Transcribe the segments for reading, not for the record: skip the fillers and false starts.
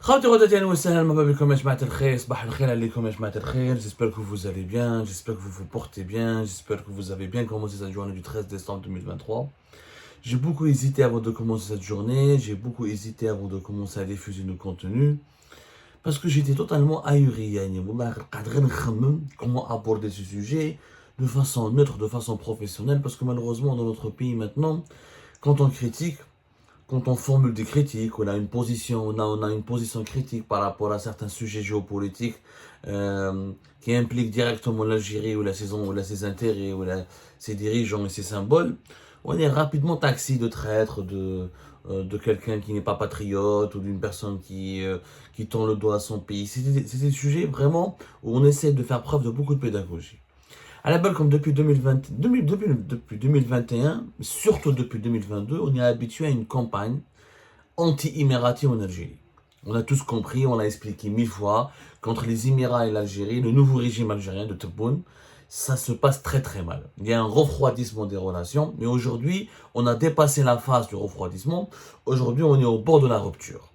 خاوتي غداتي اهلا وسهلا مرحبا بكم يا جماعة الخير صباح الخير عليكم يا جماعة الخير. J'espère que vous allez bien, j'espère que vous vous portez bien, j'espère que vous avez bien commencé cette journée du 13 décembre 2023. J'ai beaucoup hésité avant de commencer cette journée, j'ai beaucoup hésité avant de commencer à diffuser nos contenus parce que j'étais totalement ahuri. يعني والله قاعد غير نخمم comment aborder ce sujet de façon neutre, de façon professionnelle, parce que malheureusement dans notre pays maintenant, quand on critique, quand on formule des critiques, on a une position critique par rapport à certains sujets géopolitiques qui impliquent directement l'Algérie ou ses intérêts ses dirigeants et ses symboles, on est rapidement taxé de traître, de quelqu'un qui n'est pas patriote ou d'une personne qui tend le doigt à son pays. C'est des sujets vraiment où on essaie de faire preuve de beaucoup de pédagogie. À la balle, comme depuis 2021, surtout depuis 2022, on est habitué à une campagne anti-émirati en Algérie. On a tous compris, on l'a expliqué 1000 fois, qu'entre les Émirats et l'Algérie, le nouveau régime algérien de Tebboune, ça se passe très très mal. Il y a un refroidissement des relations, mais aujourd'hui, on a dépassé la phase du refroidissement. Aujourd'hui, on est au bord de la rupture.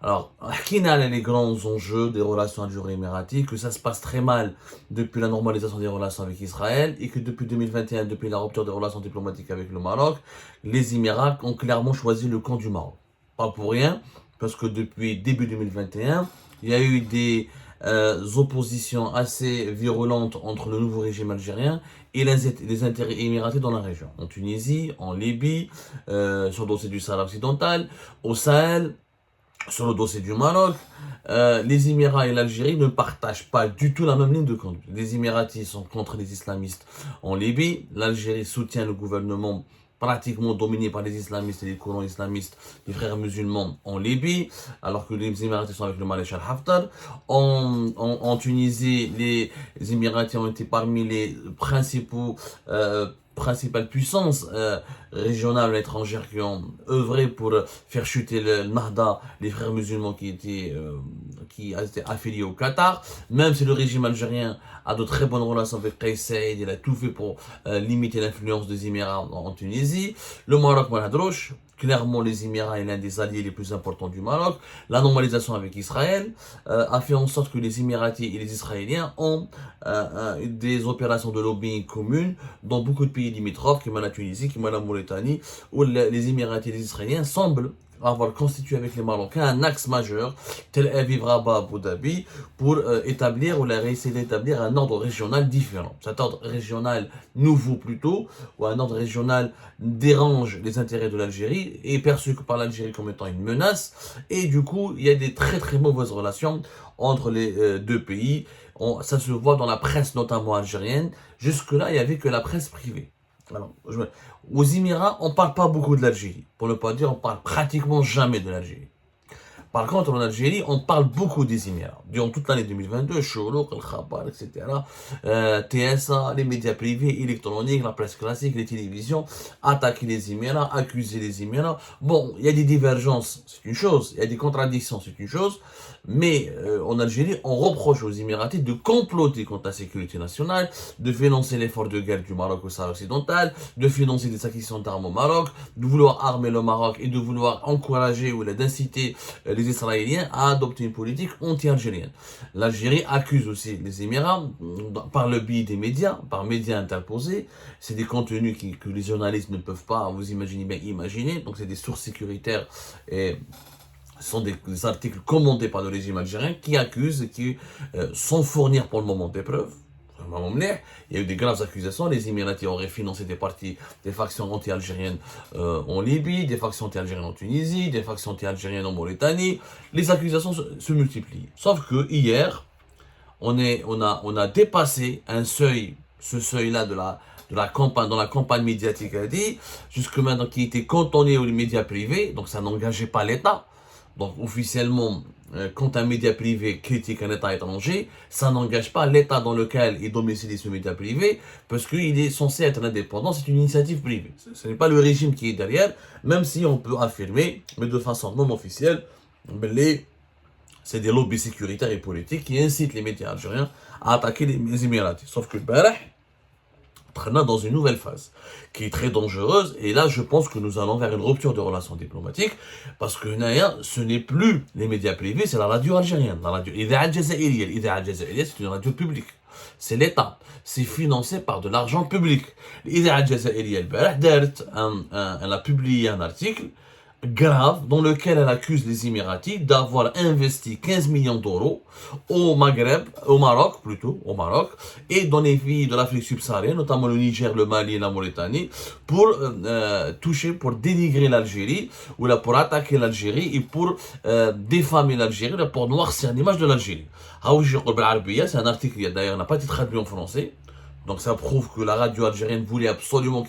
Alors, qui n'a les grands enjeux des relations algéro-émiraties, que ça se passe très mal depuis la normalisation des relations avec Israël et que depuis 2021, depuis la rupture des relations diplomatiques avec le Maroc, les Émirats ont clairement choisi le camp du Maroc. Pas pour rien, parce que depuis début 2021, il y a eu des oppositions assez virulentes entre le nouveau régime algérien et les intérêts émiratis dans la région. En Tunisie, en Libye, sur le dossier du Sahara occidental, au Sahel, sur le dossier du Maroc, les Émirats et l'Algérie ne partagent pas du tout la même ligne de conduite. Les Émiratis sont contre les islamistes en Libye, l'Algérie soutient le gouvernement pratiquement dominé par les islamistes et les courants islamistes, les frères musulmans en Libye, alors que les Émiratis sont avec le maréchal Haftar. En Tunisie, les Émiratis ont été parmi les principales puissances régionales et étrangères qui ont œuvré pour faire chuter le Nahda, les frères musulmans qui étaient affiliés au Qatar. Même si le régime algérien a de très bonnes relations avec Kais Saïed, il a tout fait pour limiter l'influence des Émirats en Tunisie. Le Maroc, Malhadrouche, clairement les Émirats est l'un des alliés les plus importants du Maroc. La normalisation avec Israël a fait en sorte que les Émiratis et les Israéliens ont des opérations de lobbying communes dans beaucoup de pays limitrophes, comme la Tunisie, comme la Mauritanie, où les Émiratis et les Israéliens semblent avoir constitué avec les Marocains un axe majeur, Tel Aviv, Rabat, Abu Dhabi, pour établir ou essayer d'établir un ordre régional différent. Cet ordre régional nouveau plutôt, ou un ordre régional dérange les intérêts de l'Algérie, est perçu par l'Algérie comme étant une menace, et du coup, il y a des très très mauvaises relations entre les deux pays. Ça se voit dans la presse notamment algérienne. Jusque-là, il n'y avait que la presse privée. Alors, aux Émirats, on ne parle pas beaucoup de l'Algérie. Pour ne pas dire, on parle pratiquement jamais de l'Algérie. Par contre, en Algérie, on parle beaucoup des Émirats. Durant toute l'année 2022, Chourouk, El Khabar, etc., TSA, les médias privés, électroniques, la presse classique, les télévisions, attaquer les Émirats, accuser les Émirats. Bon, il y a des divergences, c'est une chose. Il y a des contradictions, c'est une chose. Mais en Algérie, on reproche aux Émiratis de comploter contre la sécurité nationale, de financer l'effort de guerre du Maroc au Sahara occidental, de financer des acquisitions d'armes au Maroc, de vouloir armer le Maroc et de vouloir encourager ou d'inciter les Israéliens à adopter une politique anti-algérienne. L'Algérie accuse aussi les Émirats par le biais des médias, par médias interposés. C'est des contenus que les journalistes ne peuvent pas, vous imaginez bien, imaginer. Donc c'est des sources sécuritaires et ce sont des articles commandés par le régime algérien qui accusent et qui, sans fournir pour le moment des preuves, il y a eu des graves accusations. Les Émiratis auraient financé des factions anti-algériennes en Libye, des factions anti-algériennes en Tunisie, des factions anti-algériennes en Mauritanie. Les accusations se multiplient. Sauf que hier, on a dépassé un seuil, ce seuil-là de la campagne, dans la campagne médiatique a dit, jusque maintenant qui était cantonné aux médias privés, donc ça n'engageait pas l'État. Donc officiellement, quand un média privé critique un État étranger, ça n'engage pas l'État dans lequel est domicilié ce média privé, parce qu'il est censé être indépendant, c'est une initiative privée. Ce n'est pas le régime qui est derrière, même si on peut affirmer, mais de façon non officielle, c'est des lobbies sécuritaires et politiques qui incitent les médias algériens à attaquer les Émiratis. Sauf que le dans une nouvelle phase qui est très dangereuse. Et là, je pense que nous allons vers une rupture de relations diplomatiques parce que ce n'est plus les médias privés, c'est la radio algérienne. La radio Idhaa Aljazairiyya. L'Idhaa Aljazairiyya, c'est une radio publique. C'est l'État. C'est financé par de l'argent public. L'Idhaa Aljazairiyya, elle a publié un article grave dans lequel elle accuse les Émiratis d'avoir investi 15 millions d'euros au Maghreb, au Maroc plutôt, au Maroc, et dans les pays de l'Afrique subsaharienne, notamment le Niger, le Mali et la Mauritanie, pour pour dénigrer l'Algérie, ou là pour attaquer l'Algérie et pour défamer l'Algérie, là pour noircir l'image de l'Algérie. C'est un article qui d'ailleurs n'a pas été traduit en français, donc ça prouve que la radio algérienne voulait absolument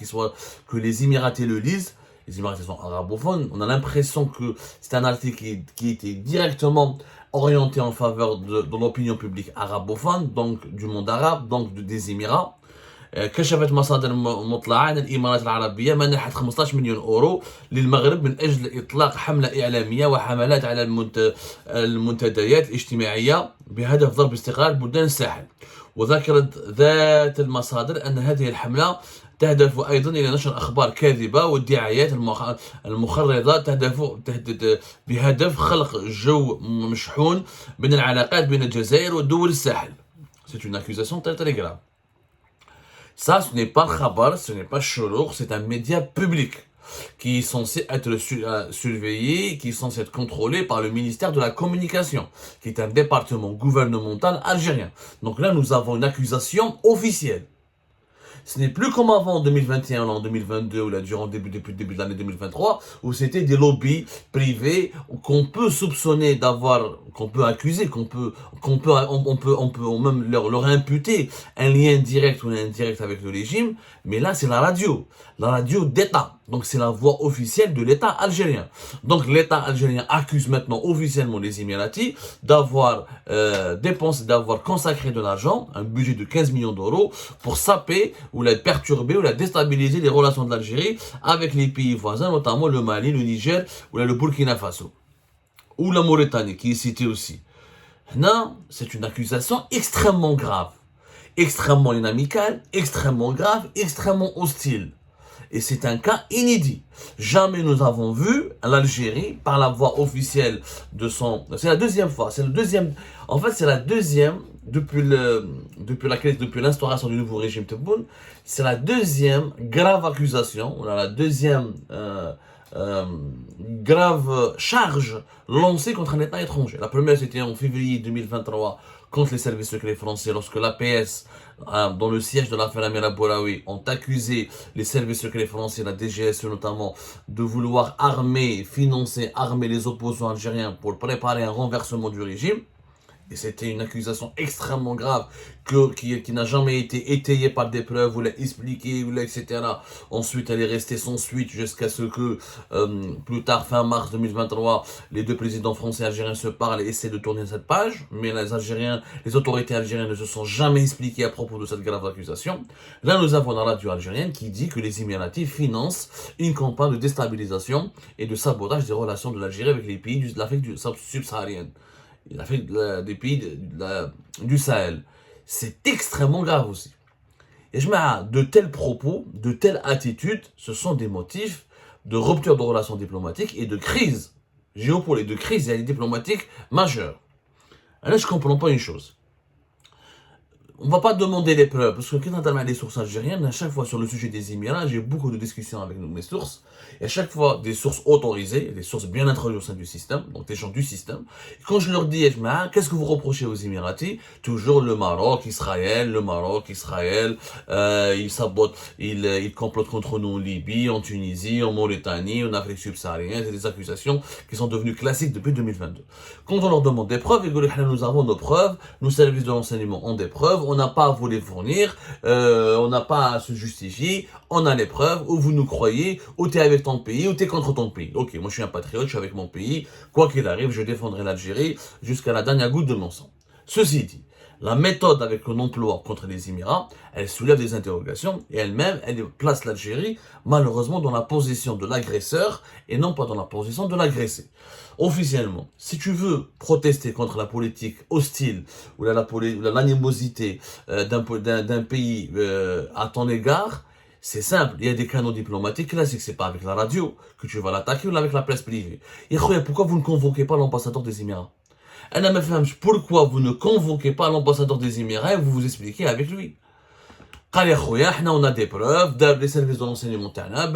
que les Émiratis le lisent. Les Émiratis sont arabophones. On a l'impression que c'est un article qui était directement orienté en faveur de l'opinion publique arabophone, donc du monde arabe, donc des Émirats. كشفت مصادر مطلعة أن الإمارات العربية منحت 15 مليون أورو للمغرب من أجل إطلاق حملة إعلامية وحملات على المنتديات الاجتماعية بهدف ضرب استقرار بلدان الساحل. وذكرت ذات المصادر أن هذه الحملة تهدف أيضا إلى نشر أخبار كاذبة والدعايات المخرضة بهدف خلق جو مشحون بين العلاقات بين الجزائر ودول الساحل. C'est une accusation très très grave. Ça, ce n'est pas Khabar, ce n'est pas Shorour, c'est un média public qui est censé être surveillé, qui est censé être contrôlé par le ministère de la Communication, qui est un département gouvernemental algérien. Donc là, nous avons une accusation officielle. Ce n'est plus comme avant en 2021 ou en 2022 ou là, depuis le début de l'année 2023 où c'était des lobbies privés qu'on peut soupçonner d'avoir, qu'on peut accuser, on peut même leur imputer un lien direct ou indirect avec le régime. Mais là, c'est la radio d'État. Donc c'est la voix officielle de l'État algérien. Donc l'État algérien accuse maintenant officiellement les Émiratis d'avoir dépensé, d'avoir consacré de l'argent, un budget de 15 millions d'euros pour saper ou la perturber ou la déstabiliser les relations de l'Algérie avec les pays voisins, notamment le Mali, le Niger ou le Burkina Faso. Ou la Mauritanie qui est citée aussi. Non, c'est une accusation extrêmement grave, extrêmement inamicale, extrêmement grave, extrêmement hostile. Et c'est un cas inédit. Jamais nous avons vu l'Algérie, par la voie officielle de son... C'est la deuxième fois, c'est le deuxième... En fait, c'est la deuxième, depuis l'instauration du nouveau régime Tebboune, c'est la deuxième grave accusation, on a la deuxième grave charge lancée contre un État étranger. La première, c'était en février 2023 contre les services secrets français, lorsque l'APS, dans le siège de l'affaire Amir Aboulaoui, ont accusé les services secrets français, la DGSE notamment, de vouloir armer les opposants algériens pour préparer un renversement du régime. Et c'était une accusation extrêmement grave qui n'a jamais été étayée par des preuves, ou l'a expliquée, etc. Ensuite, elle est restée sans suite jusqu'à ce que, plus tard, fin mars 2023, les deux présidents français et algériens se parlent et essaient de tourner cette page. Mais les autorités algériennes ne se sont jamais expliquées à propos de cette grave accusation. Là, nous avons la radio algérienne qui dit que les Émiratis financent une campagne de déstabilisation et de sabotage des relations de l'Algérie avec les pays de l'Afrique subsaharienne. Des pays du Sahel. C'est extrêmement grave aussi. Et de tels propos, de telles attitudes, ce sont des motifs de rupture de relations diplomatiques et de crise géopolitique, de crise diplomatique majeure. Et là, je ne comprends pas une chose. On ne va pas demander les preuves, parce que quand on a des sources algériennes, à chaque fois sur le sujet des Émirats, j'ai beaucoup de discussions avec mes sources, et à chaque fois des sources autorisées, des sources bien introduites au sein du système, donc des gens du système. Et quand je leur dis, qu'est-ce que vous reprochez aux Émiratis? Toujours le Maroc, Israël, ils sabotent, ils complotent contre nous en Libye, en Tunisie, en Mauritanie, en Afrique subsaharienne. C'est des accusations qui sont devenues classiques depuis 2022. Quand on leur demande des preuves, ils disent, nous avons nos preuves, nos services de renseignement ont des preuves, on n'a pas à vous les fournir, on n'a pas à se justifier, on a les preuves, ou vous nous croyez, ou t'es avec ton pays, ou t'es contre ton pays. Ok, moi je suis un patriote, je suis avec mon pays, quoi qu'il arrive, je défendrai l'Algérie jusqu'à la dernière goutte de mon sang. Ceci dit, la méthode avec que l'on emploie contre les Émirats, elle soulève des interrogations et elle-même, elle place l'Algérie malheureusement dans la position de l'agresseur et non pas dans la position de l'agressé. Officiellement, si tu veux protester contre la politique hostile ou l'animosité d'un pays à ton égard, c'est simple, il y a des canaux diplomatiques classiques, c'est pas avec la radio que tu vas l'attaquer ou avec la presse privée. Et pourquoi vous ne convoquez pas l'ambassadeur des Émirats? Pourquoi vous ne convoquez pas l'ambassadeur des Émirats et vous vous expliquez avec lui? On a des preuves, les services de renseignement,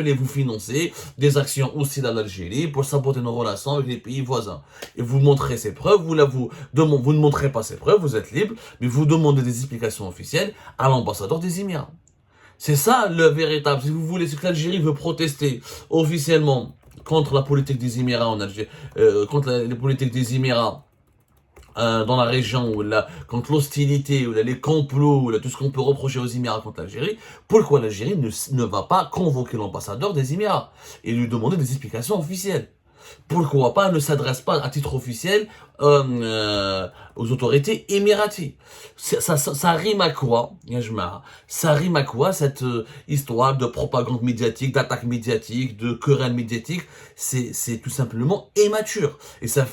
et vous financez des actions hostiles à l'Algérie pour saboter nos relations avec les pays voisins. Et vous montrez ces preuves, vous ne montrez pas ces preuves, vous êtes libre, mais vous demandez des explications officielles à l'ambassadeur des Émirats. C'est ça le véritable. Si vous voulez, c'est que l'Algérie veut protester officiellement contre la politique des Émirats en Algérie, contre les politiques des Émirats dans la région, contre l'hostilité, les complots, tout ce qu'on peut reprocher aux Émirats contre l'Algérie. Pourquoi l'Algérie ne va pas convoquer l'ambassadeur des Émirats et lui demander des explications officielles? Pourquoi pas ne s'adresse pas à titre officiel aux autorités émiraties? Ça rime à quoi, Yajma? Ça rime à quoi cette histoire de propagande médiatique, d'attaque médiatique, de querelle médiatique? C'est tout simplement immature. Et ça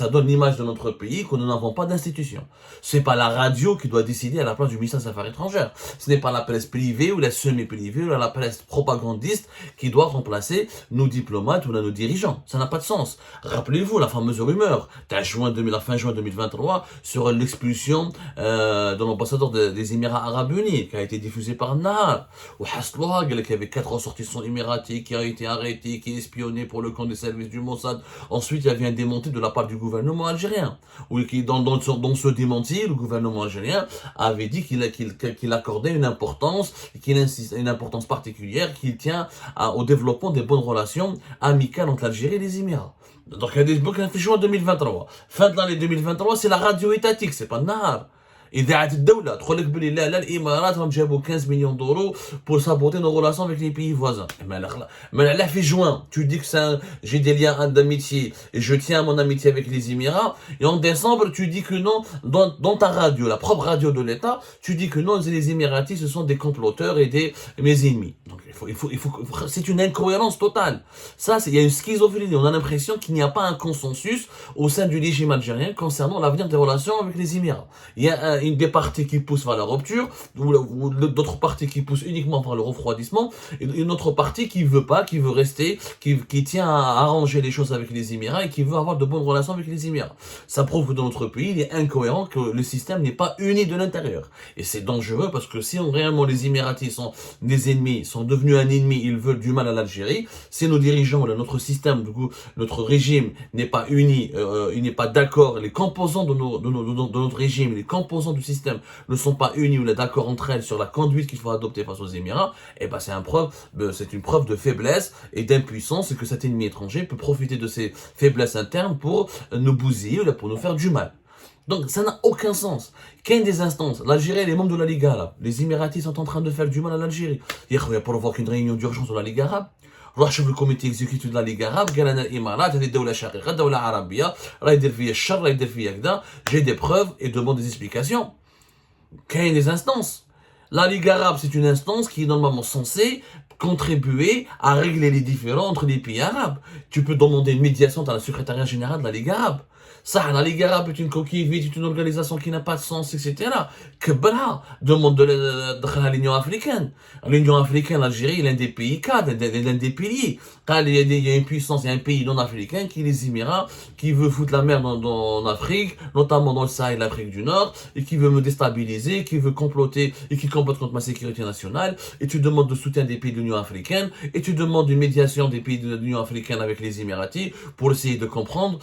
donne l'image de notre pays que nous n'avons pas d'institution. C'est pas la radio qui doit décider à la place du ministère des Affaires étrangères. Ce n'est pas la presse privée ou la semi-privée ou la presse propagandiste qui doit remplacer nos diplomates ou nos dirigeants. Ça n'a pas de sens. Rappelez-vous la fameuse rumeur la fin juin 2023 sur l'expulsion de l'ambassadeur des Émirats Arabes Unis qui a été diffusée par Nahar. Ou Haslouag, qui avait 4 ressortissants émiratis qui ont été arrêtés, qui espionnaient pour le compte des services du Mossad. Ensuite, il y avait un démenti de la part du gouvernement algérien. Oui, dans ce démenti, le gouvernement algérien avait dit qu'il accordait une importance particulière, qu'il tient au développement des bonnes relations amicales entre l'Algérie et les Émirats. Donc, il y a des bouquins en juin 2023. Fin de l'année 2023, c'est la radio étatique, c'est pas Nahar. إذاعة الدولة تقول لك بلي لا الإمارات راهم جابوا 15 millions d'euros pour saboter nos relations avec les pays voisins. Mais là, fait juin, tu dis que j'ai des liens d'amitié et je tiens à mon amitié avec les Émirats. Et en décembre, tu dis que non, dans ta radio, la propre radio de l'État, tu dis que non, les Émiratis, ce sont des comploteurs et mes ennemis. Donc c'est une incohérence totale. Il y a une schizophrénie. On a l'impression qu'il n'y a pas un consensus au sein du régime algérien concernant l'avenir des relations avec les Émirats. Il y a des partis qui poussent vers la rupture, ou d'autres partis qui poussent uniquement vers le refroidissement, et une autre partie qui veut pas, qui veut rester, qui tient à arranger les choses avec les Émirats et qui veut avoir de bonnes relations avec les Émirats. Ça prouve que dans notre pays, il est incohérent, que le système n'est pas uni de l'intérieur. Et c'est dangereux parce que si réellement les Émiratis sont des ennemis, sont devenus un ennemi, ils veulent du mal à l'Algérie, si nos dirigeants, notre système, notre régime n'est pas uni, il n'est pas d'accord, les composants de notre régime, les composants du système ne sont pas unis ou d'accord entre elles sur la conduite qu'il faut adopter face aux Émirats, et ben c'est une preuve de faiblesse et d'impuissance et que cet ennemi étranger peut profiter de ces faiblesses internes pour nous bousiller ou pour nous faire du mal. Donc ça n'a aucun sens. Qu'une des instances, l'Algérie elle est membre de la Ligue arabe. Les Émiratis sont en train de faire du mal à l'Algérie. Il y a provoqué une réunion d'urgence de la Ligue arabe. روح شوف الكوميتي اكزيكتيف ديال ليغا عرب قال انا الامارات هذه دوله شقيقه دوله عربيه راه يدير فيا الشر راه يدير فيا كذا j'ai des preuves et demande des explications. Quelle des instances? La Ligue arabe c'est une instance qui est normalement censée contribuer à régler les différends entre les pays arabes. Tu peux demander une médiation dans le secrétariat général de la Ligue arabe. Ça, la Ligue arabe est une coquille vide, c'est une organisation qui n'a pas de sens, etc. Kebra demande de l'Union africaine. L'Union africaine, l'Algérie, l'un des pays cadres, l'un des piliers. Il y a une puissance, il y a un pays non africain qui est les Émirats, qui veut foutre la merde en Afrique, notamment dans le Sahel, l'Afrique du Nord, et qui veut me déstabiliser, qui veut comploter et qui complote contre ma sécurité nationale. Et tu demandes le soutien des pays de l'Union africaine, et tu demandes une médiation des pays de l'Union africaine avec les Émiratis pour essayer de comprendre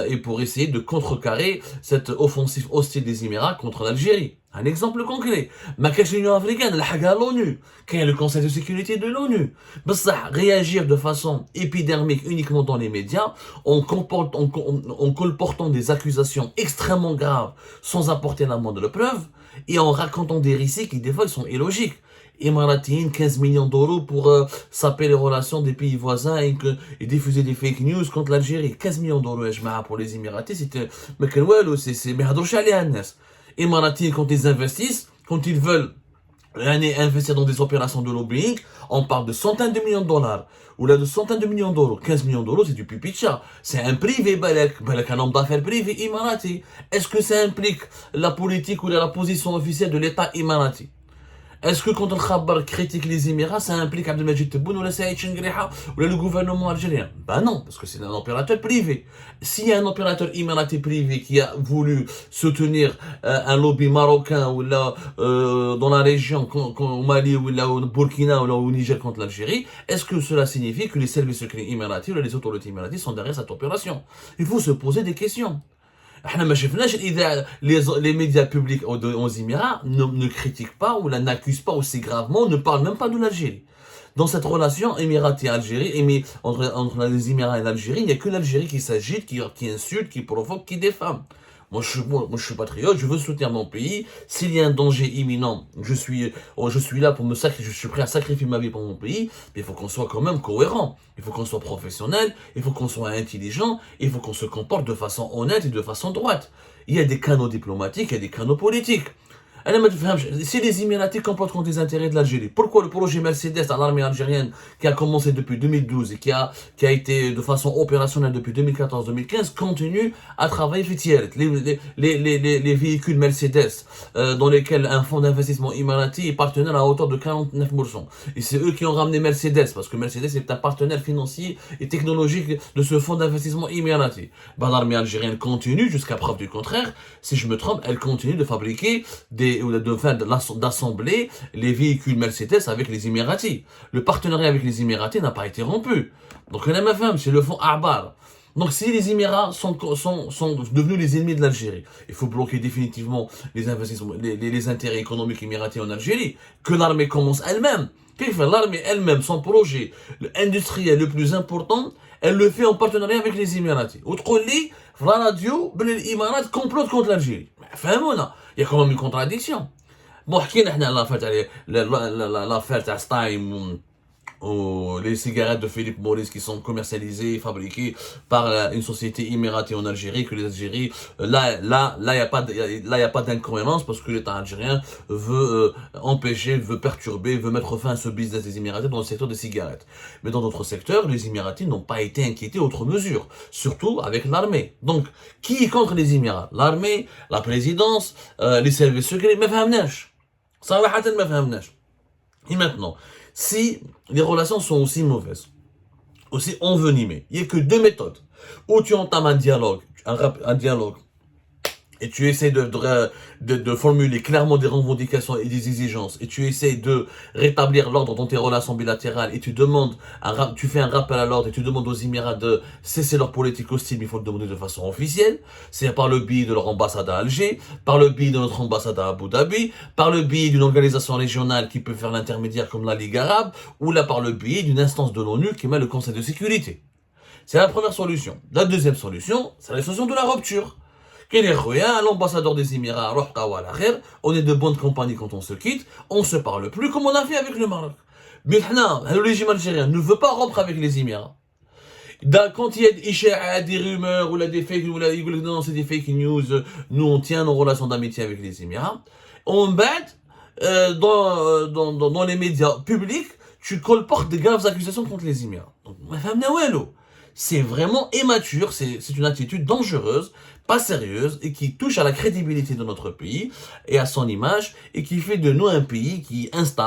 et pour essayer de contrecarrer cette offensive hostile des Émirats contre l'Algérie. Un exemple concret, ما كاينش l'Union africaine, لحقها l'ONU, كاين le Conseil de sécurité de l'ONU. بصح réagir de façon épidermique uniquement dans les médias, en colportant des accusations extrêmement graves sans apporter la moindre preuve et en racontant des récits qui des fois sont illogiques. Émiratis, 15 millions d'euros pour saper les relations des pays voisins et diffuser des fake news contre l'Algérie. 15 millions d'euros pour les Émiratis, c'est ما هضروش عليها الناس. Émiratis, quand ils investissent, quand ils veulent investir dans des opérations de lobbying, on parle de centaines de millions de dollars, ou là de centaines de millions d'euros. 15 millions d'euros, c'est du pipicha. C'est un privé, balek, un homme d'affaires privé émirati. Est-ce que ça implique la politique ou la position officielle de l'État émirati? Est-ce que quand le Khabar critique les Émirats, ça implique Abdelmajid Tebboune ou la Saïd Chengriha ou le gouvernement algérien? Ben non, parce que c'est un opérateur privé. S'il y a un opérateur émirati privé qui a voulu soutenir un lobby marocain ou là dans la région, au Mali ou là au Burkina ou là au Niger contre l'Algérie, est-ce que cela signifie que les services secrets émiratis ou les autorités émiratis sont derrière cette opération? Il faut se poser des questions. Les médias publics aux Émirats ne critiquent pas ou n'accusent pas aussi gravement, ne parlent même pas de l'Algérie. Dans cette relation Émirati-Algérie, entre les Émirats et l'Algérie, il n'y a que l'Algérie qui s'agite, qui insulte, qui provoque, qui défame. Moi, je suis patriote, je veux soutenir mon pays. S'il y a un danger imminent, je suis là pour me sacrifier, je suis prêt à sacrifier ma vie pour mon pays. Mais il faut qu'on soit quand même cohérent. Il faut qu'on soit professionnel, il faut qu'on soit intelligent, il faut qu'on se comporte de façon honnête et de façon droite. Il y a des canaux diplomatiques, il y a des canaux politiques. Si les Émiratis comportent contre les intérêts de l'Algérie, pourquoi le projet Mercedes à l'armée algérienne, qui a commencé depuis 2012 et qui a été de façon opérationnelle depuis 2014-2015, continue à travailler les véhicules Mercedes dans lesquels un fonds d'investissement émirati est partenaire à hauteur de 49%. Et c'est eux qui ont ramené Mercedes, parce que Mercedes est un partenaire financier et technologique de ce fonds d'investissement émirati. Ben, l'armée algérienne continue, jusqu'à preuve du contraire, si je me trompe, elle continue de fabriquer d'assembler les véhicules Mercedes avec les Émiratis. Le partenariat avec les Émiratis n'a pas été rompu. Donc, c'est le fonds Arbar. Donc, si les Émirats sont devenus les ennemis de l'Algérie, il faut bloquer définitivement les investissements, les intérêts économiques émiratis en Algérie, que l'armée commence elle-même. L'armée elle-même, son projet industriel le plus important, elle le fait en partenariat avec les Émiratis. Autrement dit, la radio, les Émirats complotent contre l'Algérie. Il y a quand même une contradiction. Bon, l'affaire de Stein ou les cigarettes de Philippe Maurice qui sont commercialisées et fabriquées par une société émiratée en Algérie, que les Algériens, là, il n'y a pas d'incohérence parce que l'État algérien veut empêcher, veut perturber, veut mettre fin à ce business des Émiratis dans le secteur des cigarettes. Mais dans d'autres secteurs, les Émiratis n'ont pas été inquiétés outre mesure, surtout avec l'armée. Donc, qui est contre les Émirats? L'armée, la présidence, les services secrets, mais et maintenant, si les relations sont aussi mauvaises, aussi envenimées, il n'y a que deux méthodes. Ou tu entames un dialogue, et tu essaies de formuler clairement des revendications et des exigences, et tu essaies de rétablir l'ordre dans tes relations bilatérales, et tu fais un rappel à l'ordre, et tu demandes aux Émirats de cesser leur politique hostile, mais il faut le demander de façon officielle, c'est par le biais de leur ambassade à Alger, par le biais de notre ambassade à Abu Dhabi, par le biais d'une organisation régionale qui peut faire l'intermédiaire comme la Ligue arabe, ou là par le biais d'une instance de l'ONU qui met le Conseil de sécurité. C'est la première solution. La deuxième solution, c'est la solution de la rupture. L'ambassadeur des Émirats, on est de bonne compagnie quand on se quitte, on se parle plus comme on a fait avec le Maroc. Mais le régime algérien ne veut pas rompre avec les Émirats. Quand il y a des rumeurs ou des fake non, c'est des fake news, nous on tient nos relations d'amitié avec les Émirats, on bête dans les médias publics, tu colportes de graves accusations contre les Émirats. Donc, c'est vraiment immature, c'est une attitude dangereuse, pas sérieuse, et qui touche à la crédibilité de notre pays et à son image, et qui fait de nous un pays qui est instable.